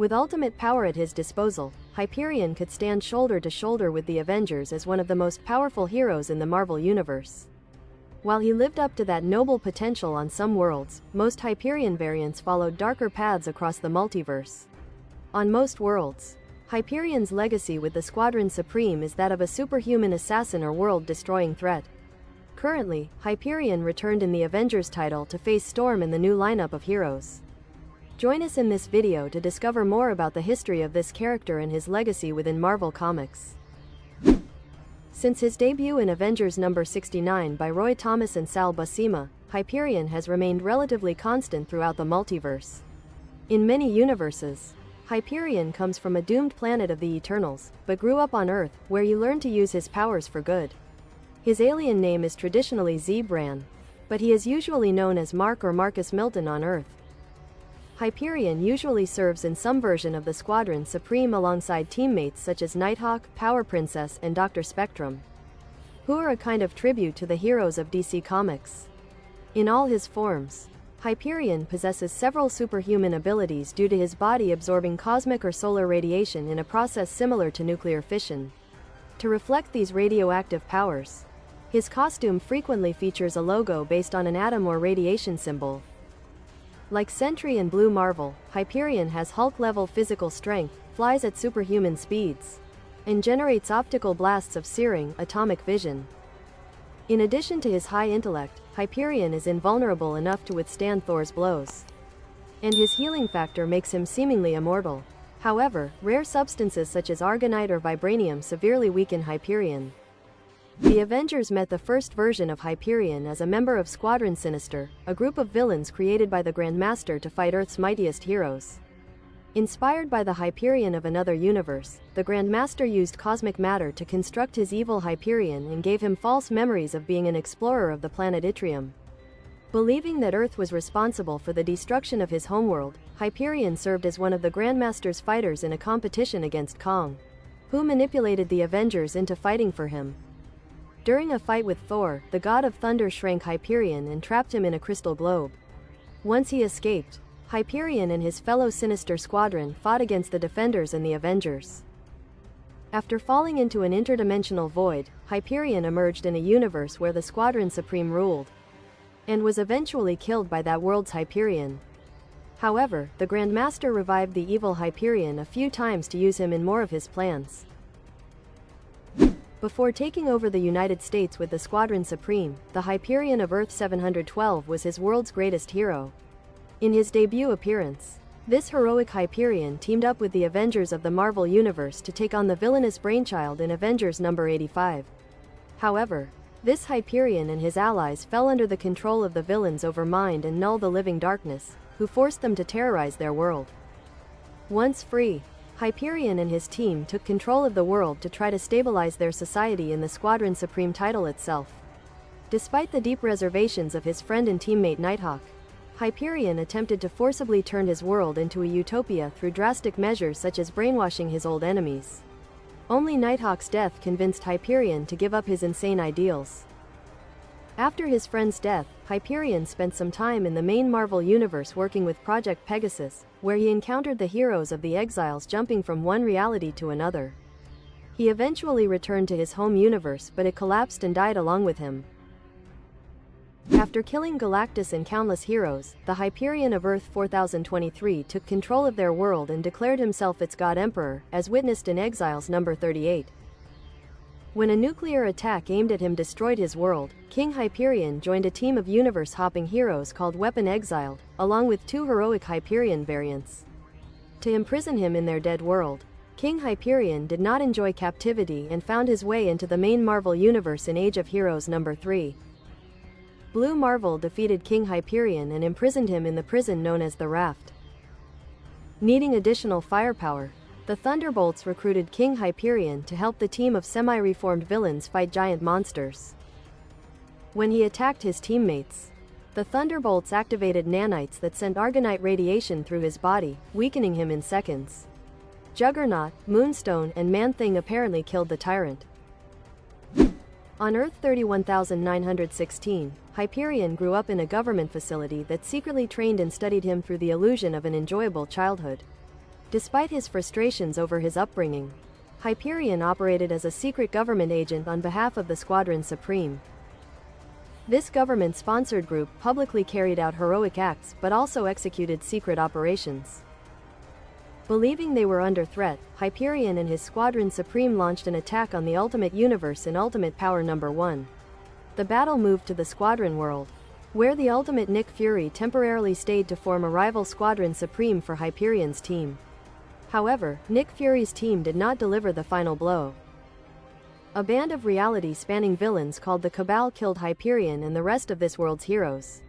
With ultimate power at his disposal, Hyperion could stand shoulder to shoulder with the Avengers as one of the most powerful heroes in the Marvel Universe. While he lived up to that noble potential on some worlds, most Hyperion variants followed darker paths across the multiverse. On most worlds, Hyperion's legacy with the Squadron Supreme is that of a superhuman assassin or world-destroying threat. Currently, Hyperion returned in the Avengers title to face Storm in the new lineup of heroes. Join us in this video to discover more about the history of this character and his legacy within Marvel Comics. Since his debut in Avengers number 69 by Roy Thomas and Sal Buscema, Hyperion has remained relatively constant throughout the multiverse. In many universes, Hyperion comes from a doomed planet of the Eternals, but grew up on Earth, where he learned to use his powers for good. His alien name is traditionally Zebran, but he is usually known as Mark or Marcus Milton on Earth. Hyperion usually serves in some version of the Squadron Supreme alongside teammates such as Nighthawk, Power Princess, and Dr. Spectrum, who are a kind of tribute to the heroes of DC Comics. In all his forms, Hyperion possesses several superhuman abilities due to his body absorbing cosmic or solar radiation in a process similar to nuclear fission. To reflect these radioactive powers, his costume frequently features a logo based on an atom or radiation symbol. Like Sentry and Blue Marvel, Hyperion has Hulk-level physical strength, flies at superhuman speeds, and generates optical blasts of searing, atomic vision. In addition to his high intellect, Hyperion is invulnerable enough to withstand Thor's blows, and his healing factor makes him seemingly immortal. However, rare substances such as argonite or vibranium severely weaken Hyperion. The Avengers met the first version of Hyperion as a member of Squadron Sinister, a group of villains created by the Grandmaster to fight Earth's mightiest heroes. Inspired by the Hyperion of another universe, the Grandmaster used cosmic matter to construct his evil Hyperion and gave him false memories of being an explorer of the planet Yttrium. Believing that Earth was responsible for the destruction of his homeworld, Hyperion served as one of the Grandmaster's fighters in a competition against Kong, who manipulated the Avengers into fighting for him. During a fight with Thor, the god of thunder shrank Hyperion and trapped him in a crystal globe. Once he escaped, Hyperion and his fellow Sinister Squadron fought against the Defenders and the Avengers. After falling into an interdimensional void, Hyperion emerged in a universe where the Squadron Supreme ruled, and was eventually killed by that world's Hyperion. However, the Grandmaster revived the evil Hyperion a few times to use him in more of his plans. Before taking over the United States with the Squadron Supreme, the Hyperion of Earth 712 was his world's greatest hero. In his debut appearance, this heroic Hyperion teamed up with the Avengers of the Marvel Universe to take on the villainous Brainchild in Avengers number 85. However, this Hyperion and his allies fell under the control of the villains over Mind and Null the Living Darkness, who forced them to terrorize their world. Once free, Hyperion and his team took control of the world to try to stabilize their society in the Squadron Supreme title itself. Despite the deep reservations of his friend and teammate Nighthawk, Hyperion attempted to forcibly turn his world into a utopia through drastic measures such as brainwashing his old enemies. Only Nighthawk's death convinced Hyperion to give up his insane ideals. After his friend's death, Hyperion spent some time in the main Marvel universe working with Project Pegasus, where he encountered the heroes of the Exiles jumping from one reality to another. He eventually returned to his home universe, but it collapsed and died along with him. After killing Galactus and countless heroes, the Hyperion of Earth 4023 took control of their world and declared himself its God Emperor, as witnessed in Exiles number 38. When a nuclear attack aimed at him destroyed his world, King Hyperion joined a team of universe-hopping heroes called Weapon Exiled, along with two heroic Hyperion variants, to imprison him in their dead world. King Hyperion did not enjoy captivity and found his way into the main Marvel universe in Age of Heroes number 3. Blue Marvel defeated King Hyperion and imprisoned him in the prison known as the Raft. Needing additional firepower, the Thunderbolts recruited King Hyperion to help the team of semi-reformed villains fight giant monsters. When he attacked his teammates, the Thunderbolts activated nanites that sent argonite radiation through his body, weakening him in seconds. Juggernaut, Moonstone, and Man-Thing apparently killed the tyrant. On Earth 31916, Hyperion grew up in a government facility that secretly trained and studied him through the illusion of an enjoyable childhood. Despite his frustrations over his upbringing, Hyperion operated as a secret government agent on behalf of the Squadron Supreme. This government-sponsored group publicly carried out heroic acts but also executed secret operations. Believing they were under threat, Hyperion and his Squadron Supreme launched an attack on the Ultimate Universe in Ultimate Power No. 1. The battle moved to the Squadron world, where the Ultimate Nick Fury temporarily stayed to form a rival Squadron Supreme for Hyperion's team. However, Nick Fury's team did not deliver the final blow. A band of reality-spanning villains called the Cabal killed Hyperion and the rest of this world's heroes.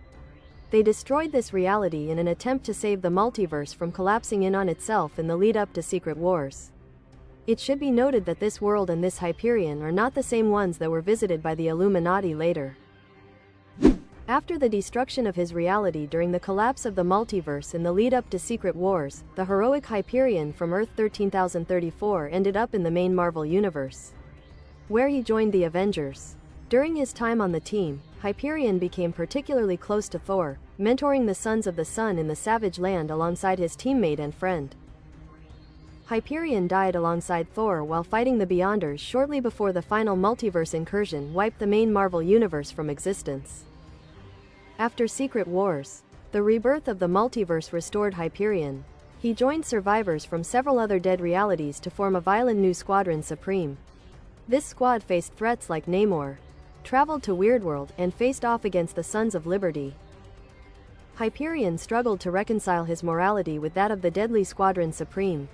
They destroyed this reality in an attempt to save the multiverse from collapsing in on itself in the lead-up to Secret Wars. It should be noted that this world and this Hyperion are not the same ones that were visited by the Illuminati later. After the destruction of his reality during the collapse of the multiverse in the lead-up to Secret Wars, the heroic Hyperion from Earth 13034 ended up in the main Marvel Universe, where he joined the Avengers. During his time on the team, Hyperion became particularly close to Thor, mentoring the Sons of the Sun in the Savage Land alongside his teammate and friend. Hyperion died alongside Thor while fighting the Beyonders shortly before the final multiverse incursion wiped the main Marvel Universe from existence. After Secret Wars, the rebirth of the multiverse restored Hyperion. He joined survivors from several other dead realities to form a violent new Squadron Supreme. This squad faced threats like Namor, traveled to Weirdworld, and faced off against the Sons of Liberty. Hyperion struggled to reconcile his morality with that of the deadly Squadron Supreme,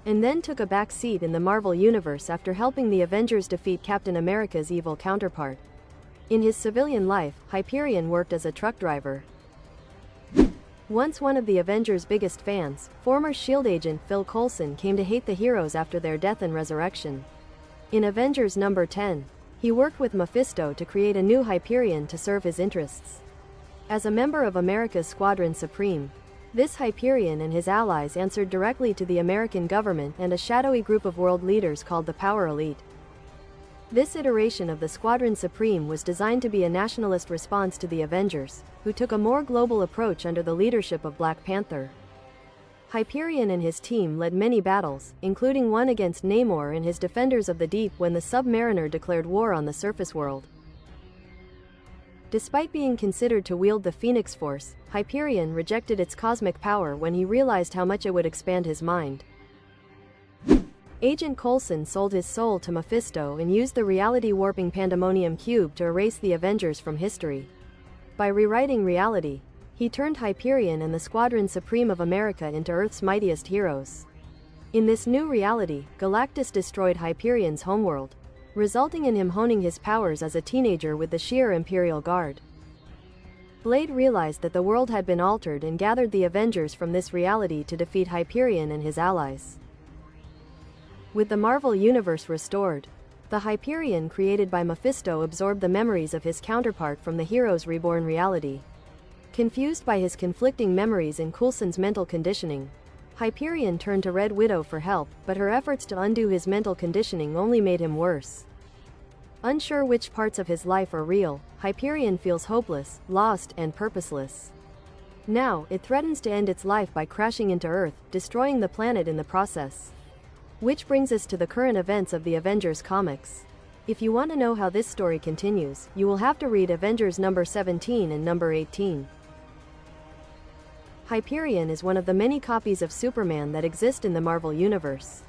and then took a back seat in the Marvel Universe after helping the Avengers defeat Captain America's evil counterpart. In his civilian life, Hyperion worked as a truck driver. Once one of the Avengers' biggest fans, former S.H.I.E.L.D. agent Phil Coulson came to hate the heroes after their death and resurrection. In Avengers No. 10, he worked with Mephisto to create a new Hyperion to serve his interests. As a member of America's Squadron Supreme, this Hyperion and his allies answered directly to the American government and a shadowy group of world leaders called the Power Elite. This iteration of the Squadron Supreme was designed to be a nationalist response to the Avengers, who took a more global approach under the leadership of Black Panther. Hyperion and his team led many battles, including one against Namor and his Defenders of the Deep when the Submariner declared war on the surface world. Despite being considered to wield the Phoenix Force, Hyperion rejected its cosmic power when he realized how much it would expand his mind. Agent Coulson sold his soul to Mephisto and used the reality-warping Pandemonium Cube to erase the Avengers from history. By rewriting reality, he turned Hyperion and the Squadron Supreme of America into Earth's mightiest heroes. In this new reality, Galactus destroyed Hyperion's homeworld, resulting in him honing his powers as a teenager with the sheer Imperial Guard. Blade realized that the world had been altered and gathered the Avengers from this reality to defeat Hyperion and his allies. With the Marvel Universe restored, the Hyperion created by Mephisto absorbed the memories of his counterpart from the hero's reborn reality. Confused by his conflicting memories and Coulson's mental conditioning, Hyperion turned to Red Widow for help, but her efforts to undo his mental conditioning only made him worse. Unsure which parts of his life are real, Hyperion feels hopeless, lost, and purposeless. Now, it threatens to end its life by crashing into Earth, destroying the planet in the process. Which brings us to the current events of the Avengers comics. If you want to know how this story continues, you will have to read Avengers No. 17 and No. 18. Hyperion is one of the many copies of Superman that exist in the Marvel Universe.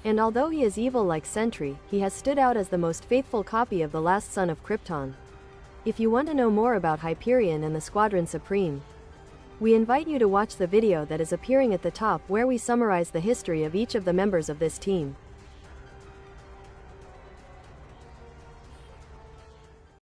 And although he is evil like Sentry, he has stood out as the most faithful copy of the last son of Krypton. If you want to know more about Hyperion and the Squadron Supreme, we invite you to watch the video that is appearing at the top where we summarize the history of each of the members of this team.